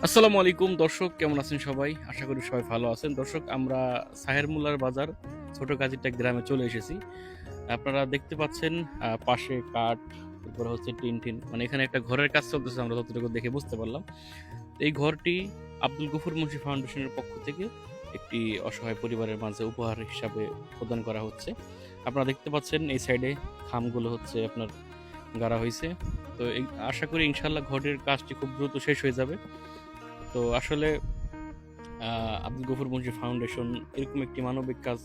আসসালামু আলাইকুম দর্শক, কেমন আছেন সবাই? আশা করি সবাই ভালো আছেন। দর্শক, আমরা সাহের মুল্লার বাজার ছোট কাজীরটা গ্রামে চলে এসেছি। আপনারা দেখতে পাচ্ছেন পাশে কাঠ, এরপরে হচ্ছে টিন মানে এখানে একটা ঘরের কাজ চলতেছে, আমরা যতটুকু দেখে বুঝতে পারলাম। এই ঘরটি আব্দুল গফুর মুন্সি ফাউন্ডেশনের পক্ষ থেকে একটি অসহায় পরিবারের মাঝে উপহার হিসাবে প্রদান করা হচ্ছে। আপনারা দেখতে পাচ্ছেন এই সাইডে খামগুলো হচ্ছে আপনার গাড়া হইছে। তো আশা করি ইনশাআল্লাহ ঘরের কাজটি খুব দ্রুত শেষ হয়ে যাবে। তো আসলে আব্দুল গফুর মুন্সি ফাউন্ডেশন এরকম একটি মানবিক কাজ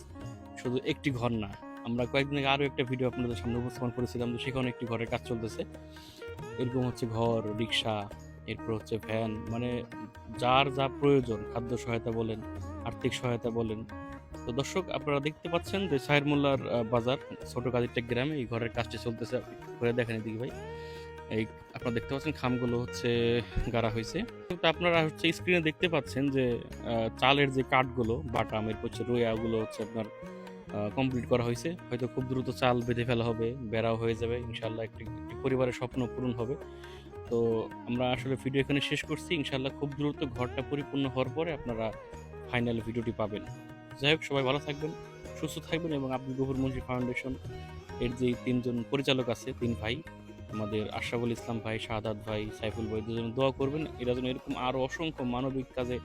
শুধু একটি ঘর না। আমরা কয়েকদিন আগে আরো একটা ভিডিও আপনাদের সামনে উপস্থাপন করেছিলাম, যে সেখানে একটি ঘরের কাজ চলতেছে। এরকম হচ্ছে ঘর, রিক্সা, এরপর হচ্ছে ভ্যান, মানে যার যা প্রয়োজন, খাদ্য সহায়তা বলেন, আর্থিক সহায়তা বলেন। তো দর্শক, আপনারা দেখতে পাচ্ছেন যে সাহের মোল্লার বাজার ছোট কাজীরটেক গ্রামে এই ঘরের কাজটি চলতেছে। ঘুরে দেখেন এদিকে ভাই। এই আপনারা দেখতে পাচ্ছেন খামগুলো হচ্ছে গাড়া হয়েছে। তো আপনারা হচ্ছে স্ক্রিনে দেখতে পাচ্ছেন যে চালের যে কাঠগুলো, বাটাম, এরপর হচ্ছে রোয়াগুলো হচ্ছে আপনার কমপ্লিট করা হয়েছে। হয়তো খুব দ্রুত চাল বেঁধে ফেলা হবে, বেড়াও হয়ে যাবে। ইনশাল্লাহ একটি একটি পরিবারের স্বপ্ন পূরণ হবে। তো আমরা আসলে ভিডিও এখানে শেষ করছি। ইনশাল্লাহ খুব দ্রুত ঘরটা পরিপূর্ণ হওয়ার পরে আপনারা ফাইনাল ভিডিওটি পাবেন। যাই হোক, সবাই ভালো থাকবেন, সুস্থ থাকবেন, এবং আব্দুল গফুর মুন্সি ফাউন্ডেশন এর যে তিনজন পরিচালক আছে, তিন ভাই, আমাদের আশরাফুল ইসলাম ভাই, শাহাদাত ভাই, সাইফুল ভাই, দুজন দোয়া করবেন এরা যেন এরকম আরো অসংখ্য মানবিক কাজে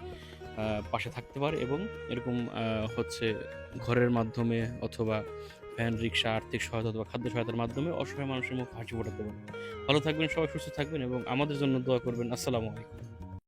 পাশে থাকতে পারে, এবং এরকম হচ্ছে ঘরের মাধ্যমে অথবা ভ্যান, রিক্সা, আর্থিক সহায়তা অথবা খাদ্য সহায়তার মাধ্যমে অসহায় মানুষের মুখ হাসি ফোটাতে পারে। ভালো থাকবেন সবাই, সুস্থ থাকবেন, এবং আমাদের জন্য দোয়া করবেন। আসসালামু আলাইকুম।